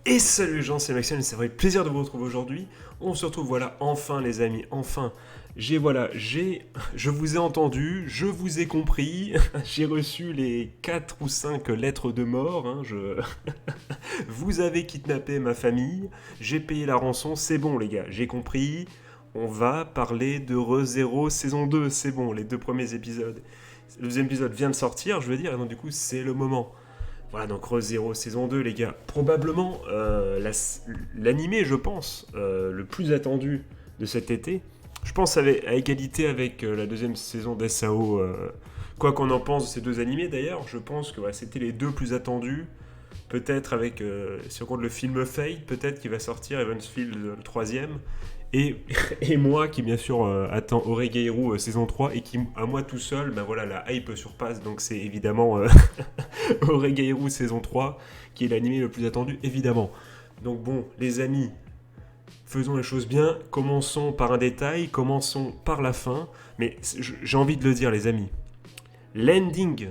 Et salut les gens, c'est Maxime, c'est vrai plaisir de vous retrouver aujourd'hui. On se retrouve, voilà, enfin les amis, enfin. Je vous ai entendu, je vous ai compris, j'ai reçu les 4 ou 5 lettres de mort, vous avez kidnappé ma famille, j'ai payé la rançon, c'est bon les gars, j'ai compris. On va parler de ReZero saison 2, c'est bon, les deux premiers épisodes. Le deuxième épisode vient de sortir, je veux dire, et donc du coup c'est le moment. Voilà, donc ReZero saison 2, les gars. Probablement l'animé, je pense, le plus attendu de cet été. Je pense à égalité avec la deuxième saison d'SAO. Quoi qu'on en pense de ces deux animés, d'ailleurs, je pense que c'était les deux plus attendus. Peut-être avec, si on compte le film Fate, peut-être qu'il va sortir, Evansfield le troisième. Et, et moi qui bien sûr attends Oregairu saison 3 et qui à moi tout seul, ben voilà, la hype surpasse, donc c'est évidemment Oregairu saison 3 qui est l'anime le plus attendu évidemment. Donc bon les amis, faisons les choses bien, commençons par un détail, commençons par la fin, mais j'ai envie de le dire les amis, l'ending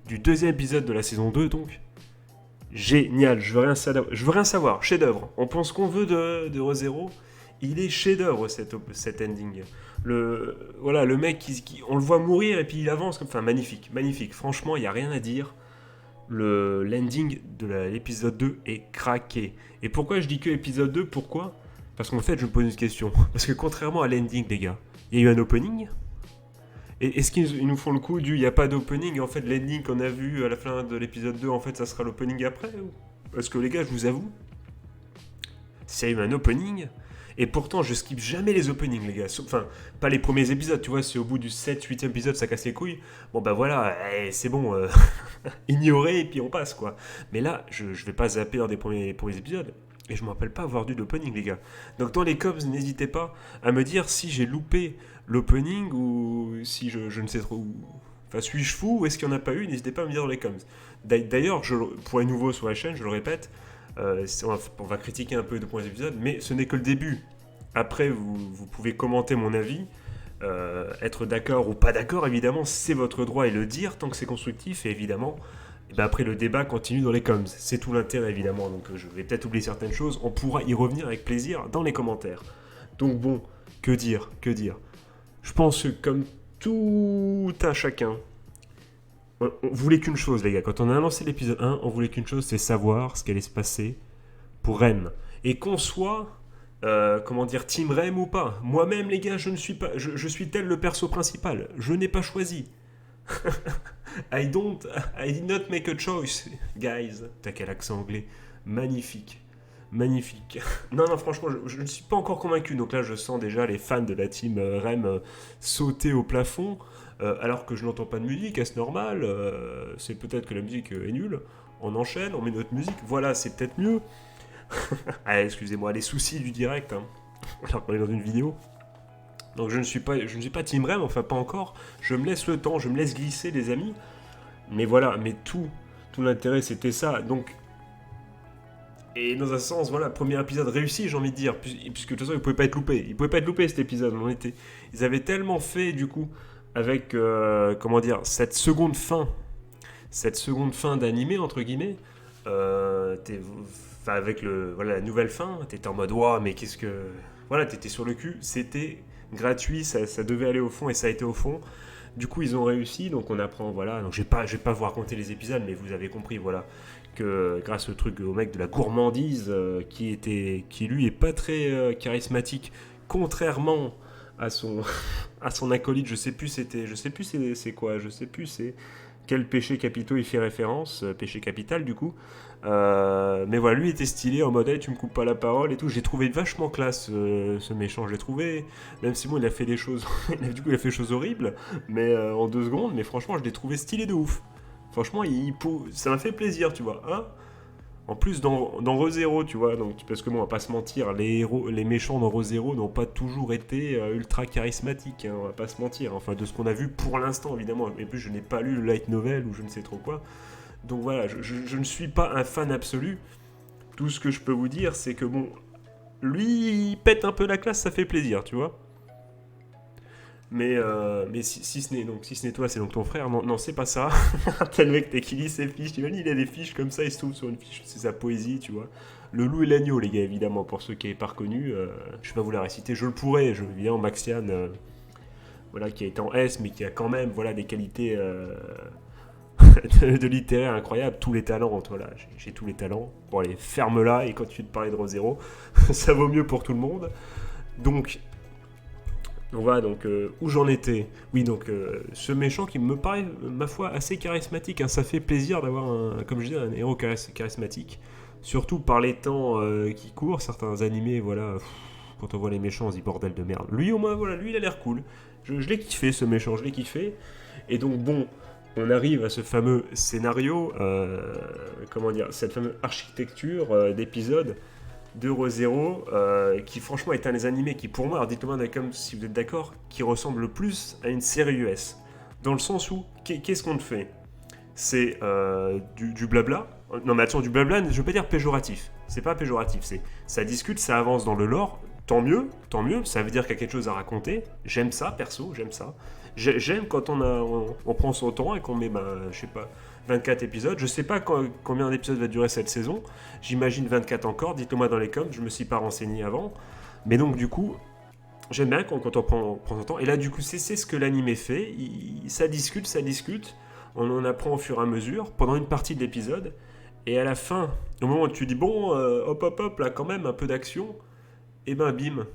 du deuxième épisode de la saison 2 donc, génial, je veux rien savoir, chef d'œuvre. On pense qu'on veut de ReZero, il est chef d'œuvre cet ending. Voilà, le mec, on le voit mourir et puis il avance comme, enfin magnifique, magnifique. Franchement, il y a rien à dire. L'ending de l'épisode 2 est craqué. Et pourquoi je dis que épisode 2? Pourquoi? Parce qu'en fait, je me pose une question. Parce que contrairement à l'ending, les gars, il y a eu un opening. Et est-ce qu'ils nous font le coup du il n'y a pas d'opening et en fait l'ending qu'on a vu à la fin de l'épisode 2 en fait ça sera l'opening après Parce que les gars je vous avoue, s'il y a eu un opening, et pourtant je skip jamais les openings les gars, enfin pas les premiers épisodes, tu vois, c'est au bout du 7-8 épisode ça casse les couilles, bon bah voilà, c'est bon, ignorer et puis on passe quoi. Mais là je vais pas zapper dans des premiers épisodes. Et je me rappelle pas avoir dû d'opening, les gars. Donc dans les coms, n'hésitez pas à me dire si j'ai loupé l'opening ou si je ne sais trop où. Enfin, suis-je fou ou est-ce qu'il n'y en a pas eu? N'hésitez pas à me dire dans les coms. D'ailleurs, pour les nouveaux sur la chaîne, je le répète, on va critiquer un peu de premiers épisodes, mais ce n'est que le début. Après, vous pouvez commenter mon avis, être d'accord ou pas d'accord, évidemment, c'est votre droit et le dire tant que c'est constructif, et évidemment, et ben après le débat continue dans les coms. C'est tout l'intérêt, évidemment, donc je vais peut-être oublier certaines choses, on pourra y revenir avec plaisir dans les commentaires. Donc bon, que dire. Je pense que comme tout un chacun, on voulait qu'une chose, les gars. Quand on a lancé l'épisode 1, on voulait qu'une chose, c'est savoir ce qui allait se passer pour Rem. Et qu'on soit, comment dire, Team Rem ou pas. Moi-même, les gars, je ne suis pas, je suis tel le perso principal. Je n'ai pas choisi. I did not make a choice, guys. T'as quel accent anglais? Magnifique. Magnifique. Non, non, franchement, je ne suis pas encore convaincu. Donc là, je sens déjà les fans de la team Rem sauter au plafond. Alors que je n'entends pas de musique, est-ce normal? C'est peut-être que la musique est nulle. On enchaîne, on met notre musique. Voilà, c'est peut-être mieux. Ah, excusez-moi, les soucis du direct. Alors qu'on est dans une vidéo. Donc je ne suis pas Team Rem, enfin pas encore. Je me laisse le temps, je me laisse glisser, les amis. Mais voilà, mais tout l'intérêt, c'était ça. Donc, et dans un sens, voilà, premier épisode réussi, j'ai envie de dire, puisque de toute façon, il pouvait pas être loupé. Il pouvait pas être loupé cet épisode. Ils avaient tellement fait du coup avec, comment dire, cette seconde fin d'animé entre guillemets. Enfin, avec voilà, la nouvelle fin, t'étais en mode waouh, mais qu'est-ce que, voilà, t'étais sur le cul. C'était gratuit, ça devait aller au fond et ça a été au fond. Du coup, ils ont réussi, donc on apprend, voilà. Donc, je vais pas vous raconter les épisodes, mais vous avez compris, voilà, que grâce au mec de la gourmandise, qui lui est pas très charismatique, contrairement à son, à son acolyte, je sais plus c'est quoi, je sais plus c'est quel péché capitaux il fait référence, péché capital du coup. Mais voilà, lui était stylé en mode hey, tu me coupes pas la parole et tout. J'ai trouvé vachement classe ce méchant. J'ai trouvé, même si bon, il a fait des choses, du coup, il a fait des choses horribles, mais en 2 secondes. Mais franchement, je l'ai trouvé stylé de ouf. Franchement, ça m'a fait plaisir, tu vois. Hein, en plus, dans ReZero, tu vois, donc, parce que bon, on va pas se mentir, les méchants dans ReZero n'ont pas toujours été ultra charismatiques, hein, on va pas se mentir. Enfin, de ce qu'on a vu pour l'instant, évidemment. Et puis, je n'ai pas lu le light novel ou je ne sais trop quoi. Donc voilà, je ne suis pas un fan absolu. Tout ce que je peux vous dire, c'est que bon, lui, il pète un peu la classe, ça fait plaisir, tu vois. Mais si ce n'est toi, c'est donc ton frère. Non, non, c'est pas ça. T'as le mec qui lit ses fiches. T'imagines, il a des fiches comme ça, il se trouve sur une fiche, c'est sa poésie, tu vois. Le loup et l'agneau, les gars, évidemment, pour ceux qui n'avaient pas reconnu. Je vais pas vous la réciter, je le pourrais. Évidemment, Maxiane, voilà, qui a été en S, mais qui a quand même, voilà, des qualités de littéraire incroyables. Tous les talents, voilà, j'ai tous les talents. Bon, allez, ferme-la, et continue de parler de ReZero. Ça vaut mieux pour tout le monde. Donc, on va donc où j'en étais. Oui, donc ce méchant qui me paraît, ma foi, assez charismatique. Hein. Ça fait plaisir d'avoir, comme je disais, un héros charismatique. Surtout par les temps qui courent. Certains animés, voilà, quand on voit les méchants, on se dit bordel de merde. Lui, au moins, voilà, lui, il a l'air cool. Je l'ai kiffé, ce méchant, je l'ai kiffé. Et donc, bon, on arrive à ce fameux scénario, comment dire, cette fameuse architecture d'épisodes de ReZero, qui franchement est un des animés qui pour moi, alors dites-moi comme si vous êtes d'accord, qui ressemble le plus à une série US. Dans le sens où, qu'est-ce qu'on fait? C'est du blabla. Non mais attention, du blabla, je veux pas dire péjoratif. C'est pas péjoratif, ça discute, ça avance dans le lore. Tant mieux, ça veut dire qu'il y a quelque chose à raconter. J'aime ça, perso, j'aime ça. J'aime quand on prend son temps et qu'on met, je sais pas, 24 épisodes. Je sais pas combien d'épisodes va durer cette saison. J'imagine 24 encore. Dites-le-moi dans les coms. Je me suis pas renseigné avant. Mais donc, du coup, j'aime bien quand on prend son temps. Et là, du coup, c'est ce que l'animé fait. Ça discute. On en apprend au fur et à mesure pendant une partie de l'épisode. Et à la fin, au moment où tu dis, bon, hop, là, quand même, un peu d'action. Et ben, bim.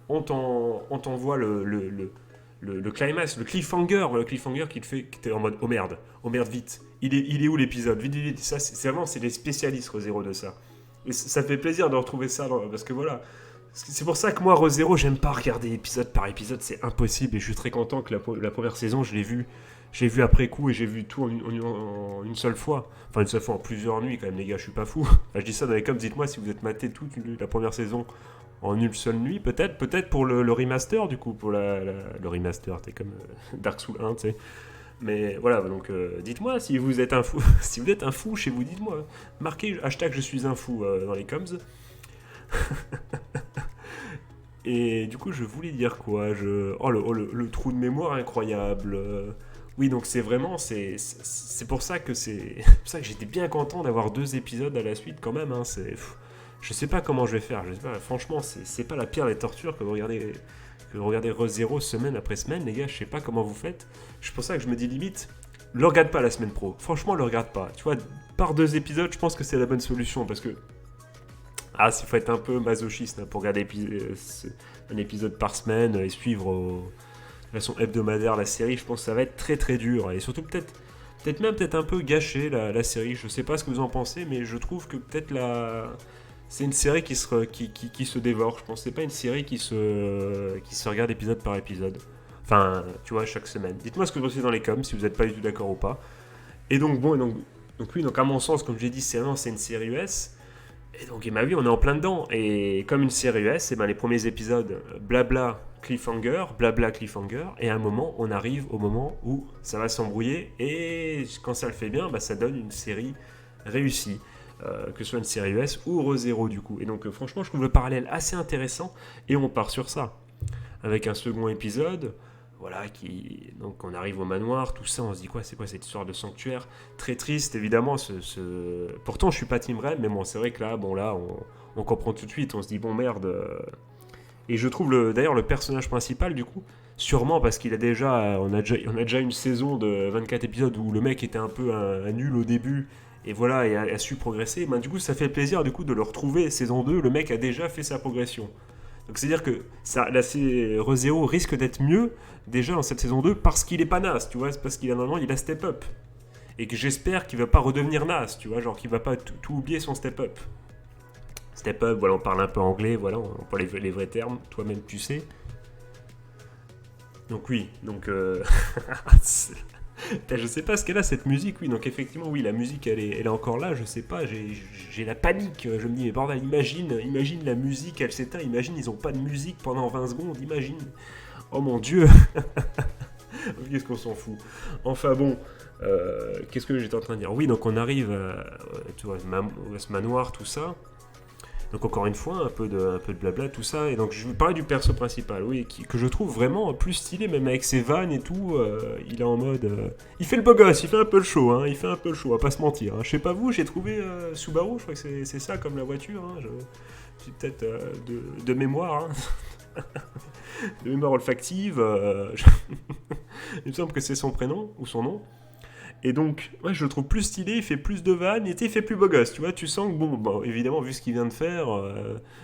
On t'envoie le climax, le cliffhanger qui te fait, qui t'es en mode oh merde, vite. Il est où l'épisode? Vite. Ça, c'est vraiment, c'est les spécialistes ReZero de ça. Et ça fait plaisir de retrouver ça, parce que voilà. C'est pour ça que moi, ReZero, j'aime pas regarder épisode par épisode, c'est impossible. Et je suis très content que la première saison, je l'ai vu. J'ai vu après coup et j'ai vu tout en une seule fois. Enfin, une seule fois en plusieurs nuits, quand même, les gars, je suis pas fou. Enfin, je dis ça dans les coms, dites-moi si vous êtes maté toute la première saison en une seule nuit, peut-être pour le remaster, du coup, pour le remaster, t'es comme Dark Souls 1, tu sais. Mais voilà, donc dites-moi si vous êtes un fou. Si vous êtes un fou chez vous, dites-moi. Marquez hashtag je suis un fou dans les coms. Et du coup, je voulais dire quoi? Oh, le trou de mémoire incroyable. Oui, donc c'est vraiment, c'est pour ça que j'étais bien content d'avoir 2 épisodes à la suite quand même. Hein, je sais pas comment je vais faire. Je sais pas, franchement, c'est pas la pire des tortures que vous regardez ReZero semaine après semaine, les gars. Je sais pas comment vous faites. C'est pour ça que je me dis limite, le regarde pas la semaine pro. Franchement, le regarde pas. Tu vois, par 2 épisodes, je pense que c'est la bonne solution parce que s'il faut être un peu masochiste hein, pour regarder un épisode par semaine et suivre de façon hebdomadaire la série, je pense que ça va être très très dur. Et surtout peut-être un peu gâcher la série. Je sais pas ce que vous en pensez, mais je trouve que peut-être c'est une série qui se dévore. Je pense que c'est pas une série qui se regarde épisode par épisode. Enfin, tu vois, chaque semaine. Dites-moi ce que vous pensez dans les coms, si vous n'êtes pas du tout d'accord ou pas. Et donc, bon, donc à mon sens, comme j'ai dit, c'est une série US. Et donc, ma vie, on est en plein dedans. Et comme une série US, les premiers épisodes, blabla, cliffhanger. Et à un moment, on arrive au moment où ça va s'embrouiller. Et quand ça le fait bien, ça donne une série réussie. Que ce soit une série US ou ReZero, du coup. Et donc, franchement, je trouve le parallèle assez intéressant. Et on part sur ça. Avec un second épisode. Voilà, donc on arrive au manoir, tout ça, on se dit c'est quoi cette histoire de sanctuaire? Très triste, évidemment. Pourtant, je suis pas Team Red, mais bon, c'est vrai que là, on comprend tout de suite, on se dit, bon, merde. Et je trouve, d'ailleurs, le personnage principal, du coup, sûrement parce qu'il on a déjà une saison de 24 épisodes où le mec était un peu un nul au début, et voilà, et a su progresser. Du coup, ça fait plaisir, du coup, de le retrouver, saison 2, le mec a déjà fait sa progression. Donc c'est-à-dire que ReZero risque d'être mieux déjà dans cette saison 2 parce qu'il est pas naze, tu vois, c'est parce qu'il a step up. Et que j'espère qu'il va pas redevenir naze, tu vois, genre qu'il va pas tout oublier son step up. Step up, voilà, on parle un peu anglais, voilà, on parle les vrais termes, toi-même tu sais. Donc oui, je sais pas ce qu'elle a cette musique, oui, donc effectivement, oui, la musique elle est encore là, je sais pas, j'ai la panique, je me dis, mais bordel, imagine la musique, elle s'éteint, imagine, ils ont pas de musique pendant 20 secondes, imagine, oh mon dieu, qu'est-ce qu'on s'en fout, enfin bon, qu'est-ce que j'étais en train de dire, oui, donc on arrive tu vois, à ce manoir, tout ça, Donc encore une fois, un peu de blabla, tout ça. Et donc je vais parler du perso principal, oui, que je trouve vraiment plus stylé, même avec ses vannes et tout. Il est en mode... il fait le beau gosse, il fait un peu le show, hein, il fait un peu le show, on va pas se mentir. Hein. Je sais pas vous, j'ai trouvé Subaru, je crois que c'est ça comme la voiture. Hein, c'est peut-être de mémoire, hein, de mémoire olfactive. Il me semble que c'est son prénom, ou son nom. Et donc, ouais, je le trouve plus stylé, il fait plus de vannes, et il fait plus beau gosse, tu vois, tu sens que, bon évidemment, vu ce qu'il vient de faire,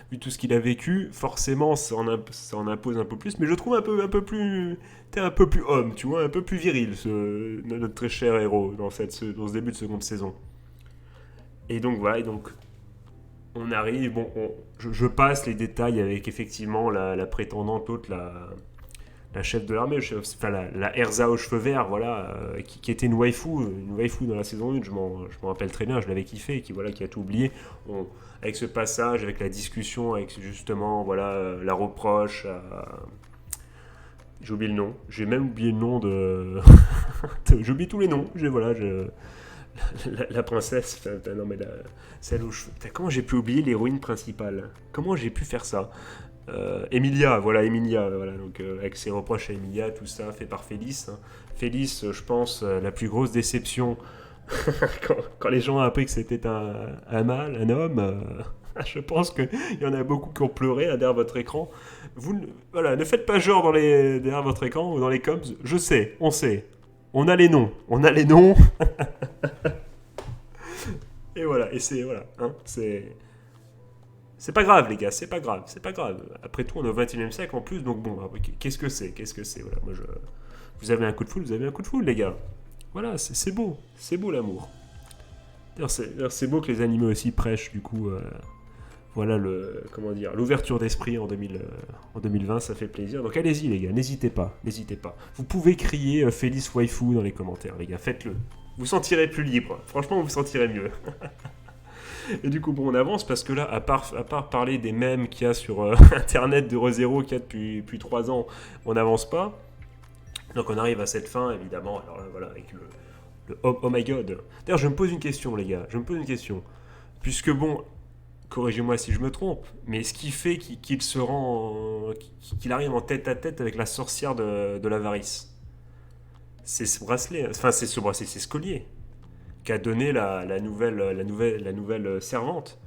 vu tout ce qu'il a vécu, forcément, ça en impose un peu plus, mais je le trouve un peu plus, t'es un peu plus homme, tu vois, un peu plus viril, notre très cher héros, dans ce début de seconde saison. Et donc, voilà, et donc, on arrive, je passe les détails avec, effectivement, la prétendante, l'autre, la chef de l'armée, enfin la Erza aux cheveux verts, voilà, qui était une waifu dans la saison 1, je m'en rappelle très bien, je l'avais kiffé, qui a tout oublié. Avec ce passage, avec la discussion, avec justement, voilà, la reproche. J'ai oublié le nom, j'ai même oublié le nom de. J'oublie tous les noms, la princesse, non mais celle aux cheveux. Comment j'ai pu oublier l'héroïne principale? Comment j'ai pu faire ça? Emilia, voilà, donc avec ses reproches à Emilia, tout ça fait par Félix. Hein. Félix, je pense, la plus grosse déception quand les gens ont appris que c'était un mâle, un homme. Je pense qu'il y en a beaucoup qui ont pleuré là, derrière votre écran. Voilà, ne faites pas genre derrière votre écran ou dans les coms. Je sais, on sait. On a les noms. Et voilà, et c'est pas grave, les gars, c'est pas grave, c'est pas grave. Après tout, on est au 21e siècle en plus, donc bon, qu'est-ce que c'est? Qu'est-ce que c'est? Voilà, vous avez un coup de foudre, vous avez un coup de foudre, les gars. Voilà, c'est beau l'amour. D'ailleurs, c'est beau que les animés aussi prêchent, du coup, voilà comment dire, l'ouverture d'esprit en 2020, ça fait plaisir. Donc allez-y, les gars, n'hésitez pas, n'hésitez pas. Vous pouvez crier Félix Waifu dans les commentaires, les gars, faites-le. Vous sentirez plus libre, franchement, vous vous sentirez mieux. Et du coup, bon, on avance parce que là, à part parler des mèmes qu'il y a sur Internet de ReZero qu'il y a depuis 3 ans, on n'avance pas. Donc on arrive à cette fin, évidemment. Alors là, voilà, avec le oh my god. D'ailleurs, je me pose une question, les gars. Je me pose une question. Puisque bon, corrigez-moi si je me trompe, mais ce qui fait qu'il arrive en tête à tête avec la sorcière de l'avarice, c'est ce bracelet. Enfin, c'est ce bracelet, c'est ce collier qu'a donné la nouvelle servante,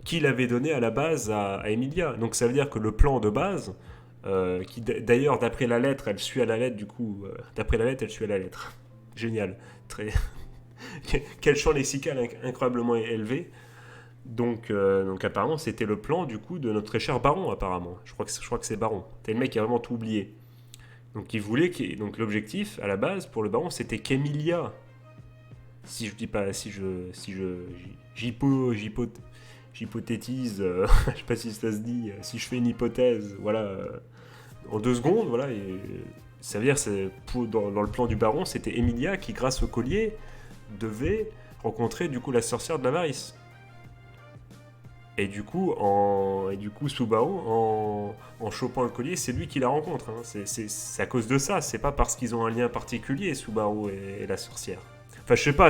qu'il avait donné à la base à Emilia. Donc ça veut dire que le plan de base, qui d'ailleurs d'après la lettre, elle suit à la lettre, du coup, d'après la lettre, elle suit à la lettre. Génial. Très... Quel champ lexical incroyablement élevé. Donc apparemment, c'était le plan du coup de notre très cher baron, apparemment. Je crois que c'est baron. T'es le mec qui a vraiment tout oublié. Donc il voulait donc l'objectif à la base pour le baron, c'était qu'Emilia, si je dis pas, j'hypothétise, je sais pas si ça se dit, si je fais une hypothèse, voilà, en 2 secondes, voilà, et ça veut dire dans le plan du baron, c'était Emilia qui, grâce au collier, devait rencontrer du coup la sorcière de l'avarice. Et du coup, Subaru, en chopant le collier, c'est lui qui la rencontre. Hein. C'est à cause de ça, c'est pas parce qu'ils ont un lien particulier, Subaru et la sorcière. Enfin, je sais pas,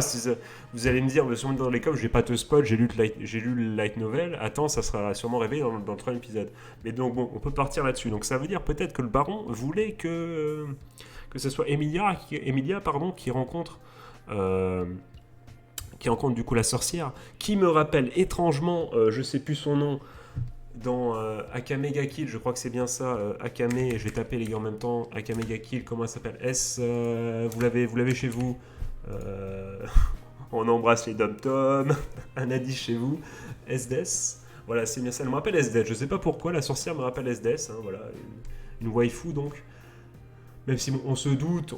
vous allez me dire, dans les coms, je vais pas te spoil, j'ai lu le light novel, attends, ça sera sûrement révélé dans le 3e épisode. Mais donc, bon, on peut partir là-dessus. Donc, ça veut dire peut-être que le baron voulait que ce soit Emilia qui rencontre. Qui rencontre du coup la sorcière, qui me rappelle étrangement, je sais plus son nom, dans Akame ga Kill, je crois que c'est bien ça, Akame, je vais taper les gars en même temps, Akame ga Kill, comment elle s'appelle? Vous l'avez chez vous, on embrasse les dom-toms, un indice chez vous, SDS, voilà, c'est bien ça, elle me rappelle SDS, je sais pas pourquoi, la sorcière me rappelle SDS, hein, voilà, une waifu donc. Même si on se doute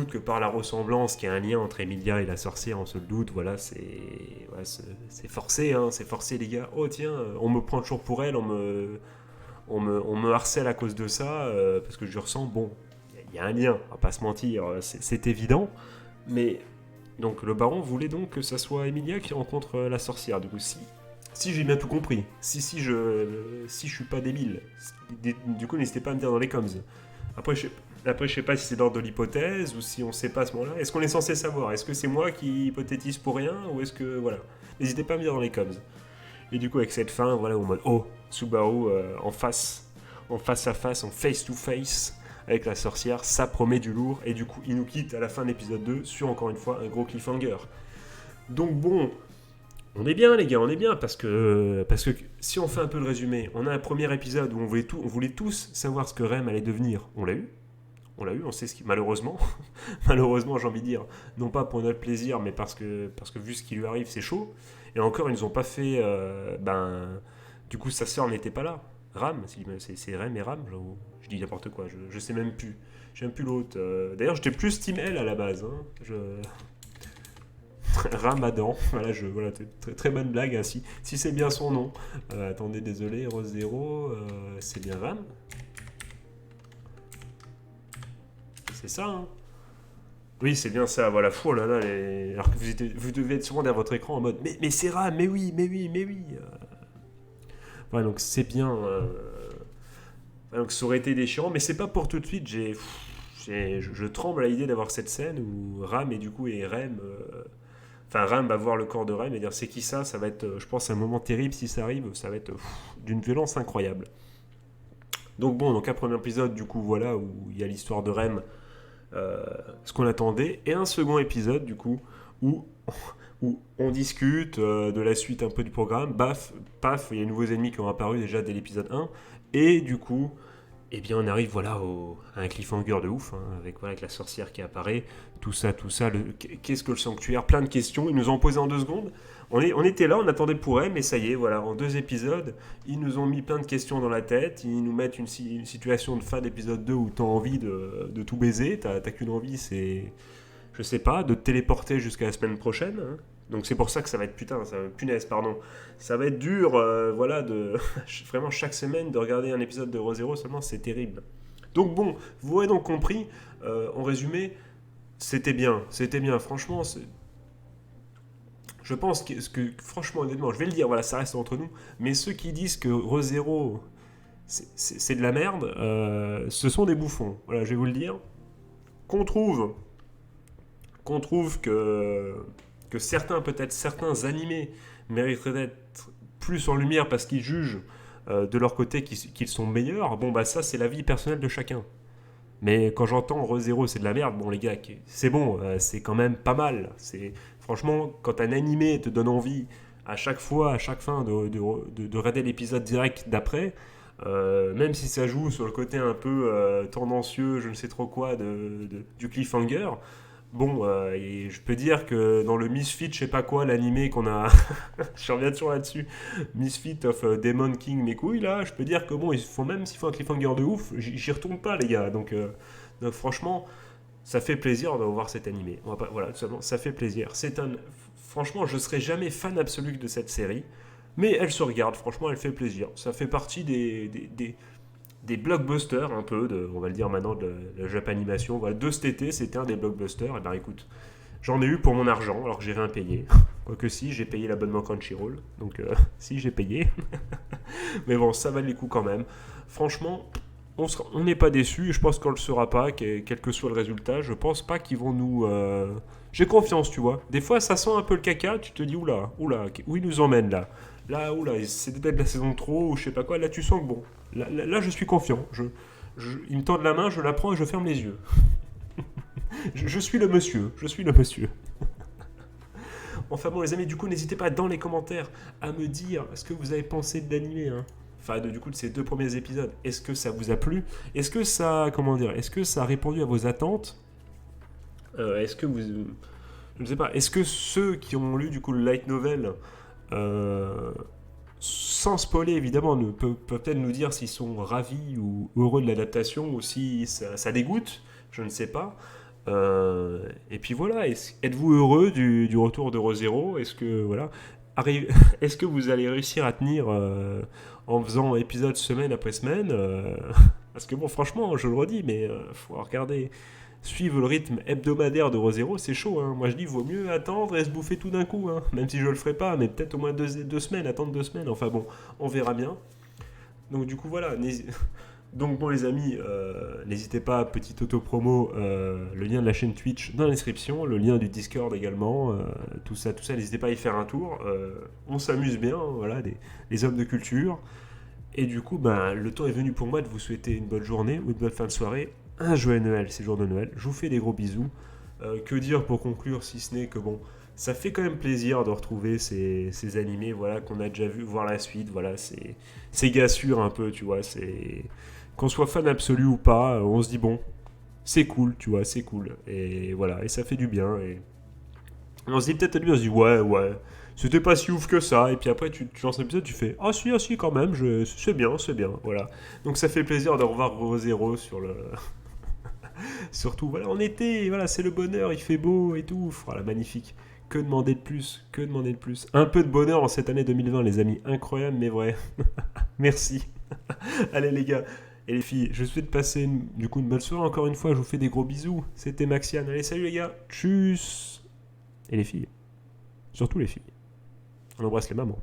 que par la ressemblance qu'il y a un lien entre Emilia et la sorcière, on se le doute, voilà, c'est forcé, hein, c'est forcé les gars. Oh tiens, on me prend toujours pour elle, on me harcèle à cause de ça, parce que je ressens, bon, il y a un lien, on va pas se mentir, c'est évident, mais donc le baron voulait donc que ça soit Emilia qui rencontre la sorcière, du coup, si j'ai bien tout compris, si je suis pas débile, du coup n'hésitez pas à me dire dans les coms. Après, je sais pas si c'est l'ordre de l'hypothèse ou si on sait pas à ce moment-là. Est-ce qu'on est censé savoir? Est-ce que c'est moi qui hypothétise pour rien ou est-ce que... Voilà. N'hésitez pas à me dire dans les coms. Et du coup, avec cette fin, voilà, en mode oh, Subaru en face à face, en face to face avec la sorcière, ça promet du lourd. Et du coup, il nous quitte à la fin de l'épisode 2 sur encore une fois un gros cliffhanger. Donc bon, on est bien les gars, on est bien parce que si on fait un peu le résumé, on a un premier épisode où on voulait tous savoir ce que Rem allait devenir. On l'a eu, on sait ce qui malheureusement, malheureusement j'ai envie de dire, non pas pour notre plaisir, mais parce que vu ce qui lui arrive, c'est chaud. Et encore, ils nous ont pas fait, du coup sa sœur n'était pas là. Ram, c'est Rem et Ram, je dis n'importe quoi, je sais même plus. J'ai même plus l'autre. D'ailleurs, j'étais plus Team L à la base. Hein. Ramadan, voilà, très, très bonne blague, hein, si c'est bien son nom. Attendez, désolé, Rose Zero, c'est bien Ram. C'est ça, hein. Oui, c'est bien ça, voilà, fou, là, alors que vous devez être sûrement derrière votre écran en mode mais c'est Ram, mais oui. Voilà, donc c'est bien. Donc ça aurait été déchirant, mais c'est pas pour tout de suite. Je tremble à l'idée d'avoir cette scène où Ram et Rem. Enfin, Ram va voir le corps de Rem et dire c'est qui ça. Ça va être, je pense, un moment terrible si ça arrive. Ça va être d'une violence incroyable. Donc bon, donc un premier épisode, du coup, voilà, où il y a l'histoire de Rem, ce qu'on attendait, et un second épisode, du coup, où on discute de la suite un peu du programme. Baf, paf, il y a de nouveaux ennemis qui ont apparu déjà dès l'épisode 1. Et du coup, eh bien, on arrive voilà, à un cliffhanger de ouf, hein, avec la sorcière qui apparaît, tout ça, qu'est-ce que le sanctuaire, plein de questions, ils nous ont posé en 2 secondes. On était là, on attendait pour elle, mais ça y est, voilà, en 2 épisodes, ils nous ont mis plein de questions dans la tête, ils nous mettent une situation de fin d'épisode 2 où t'as envie de tout baiser, t'as qu'une envie, c'est, je sais pas, de te téléporter jusqu'à la semaine prochaine, hein. Donc c'est pour ça que ça va être punaise, pardon. Ça va être dur, voilà, vraiment chaque semaine de regarder un épisode de ReZero seulement, c'est terrible. Donc bon, vous aurez donc compris, en résumé, c'était bien, franchement, je pense franchement, honnêtement, je vais le dire, voilà, ça reste entre nous, mais ceux qui disent que ReZero, c'est de la merde, ce sont des bouffons, voilà, je vais vous le dire. Qu'on trouve que certains animés mériteraient d'être plus en lumière parce qu'ils jugent de leur côté qu'ils sont meilleurs, bon bah ça c'est la vie personnelle de chacun. Mais quand j'entends ReZero c'est de la merde, bon les gars, c'est bon, c'est quand même pas mal. Franchement, quand un animé te donne envie à chaque fois, à chaque fin de regarder l'épisode direct d'après, même si ça joue sur le côté un peu tendancieux, je ne sais trop quoi, du cliffhanger. Bon, et je peux dire que dans le Misfit, je sais pas quoi, l'animé qu'on a. Je reviens toujours là-dessus. Misfit of Demon King, mes couilles, là. Je peux dire que bon, même s'ils font un cliffhanger de ouf, j'y retourne pas, les gars. Donc franchement, ça fait plaisir de voir cet animé. Voilà, tout simplement, ça fait plaisir. Franchement, je serai jamais fan absolu de cette série. Mais elle se regarde, franchement, elle fait plaisir. Ça fait partie des blockbusters un peu, on va le dire maintenant, de la Japanimation. Voilà, de cet été, c'était un des blockbusters. Et ben écoute, j'en ai eu pour mon argent, alors que j'ai rien payé. Quoique si, j'ai payé l'abonnement Crunchyroll. Donc si, j'ai payé. Mais bon, ça valait les coups quand même. Franchement, on n'est pas déçus. Je pense qu'on ne le sera pas, quel que soit le résultat. Je pense pas qu'ils vont nous... J'ai confiance, tu vois. Des fois, ça sent un peu le caca. Tu te dis, oula, où ils nous emmènent là? Là, oula, c'est peut-être la saison trop, ou je sais pas quoi. Là, tu sens que bon, là je suis confiant. Il me tend de la main, je la prends et je ferme les yeux. je suis le monsieur. Enfin bon, les amis, du coup, n'hésitez pas dans les commentaires à me dire ce que vous avez pensé de l'animé, hein. Enfin, du coup, de ces 2 premiers épisodes. Est-ce que ça vous a plu? Est-ce que ça, est-ce que ça a répondu à vos attentes? Est-ce que vous... Je ne sais pas. Est-ce que ceux qui ont lu, du coup, le light novel... sans spoiler évidemment, peuvent peut-être nous dire s'ils sont ravis ou heureux de l'adaptation ou si ça dégoûte, je ne sais pas. Et puis voilà, êtes-vous heureux du retour de ReZero? Est-ce que voilà, est-ce que vous allez réussir à tenir en faisant épisode semaine après semaine, parce que bon, franchement, je le redis, mais faut regarder. Suivre le rythme hebdomadaire de ReZero, c'est chaud, hein. Moi je dis, vaut mieux attendre et se bouffer tout d'un coup, hein. Même si je le ferai pas, mais peut-être au moins 2 semaines, attendre 2 semaines. Enfin bon, on verra bien. Donc du coup, voilà. Donc bon les amis, n'hésitez pas, petite auto-promo, le lien de la chaîne Twitch dans la description, le lien du Discord également, tout ça, n'hésitez pas à y faire un tour. On s'amuse bien, voilà, les hommes de culture. Et du coup, ben, le temps est venu pour moi de vous souhaiter une bonne journée ou une bonne fin de soirée, un joyeux Noël, c'est le jour de Noël. Je vous fais des gros bisous. Que dire pour conclure, si ce n'est que bon, ça fait quand même plaisir de retrouver ces animés, voilà, qu'on a déjà vu, voir la suite, voilà, c'est gars sûr un peu, tu vois, c'est qu'on soit fan absolu ou pas, on se dit bon, c'est cool, tu vois, c'est cool, et voilà, et ça fait du bien, et on se dit peut-être à lui, on se dit ouais, c'était pas si ouf que ça, et puis après tu lances l'épisode, tu fais ah si quand même, c'est bien, voilà. Donc ça fait plaisir de revoir Rosero sur le, surtout, voilà, en été, voilà, c'est le bonheur, il fait beau et tout. Voilà, magnifique. Que demander de plus? Que demander de plus? Un peu de bonheur en cette année 2020, les amis. Incroyable, mais vrai. Merci. Allez, les gars et les filles, je vous souhaite passer du coup une bonne soirée. Encore une fois, je vous fais des gros bisous. C'était Maxiane. Allez, salut les gars. Tchuss. Et les filles. Surtout les filles. On embrasse les mamans.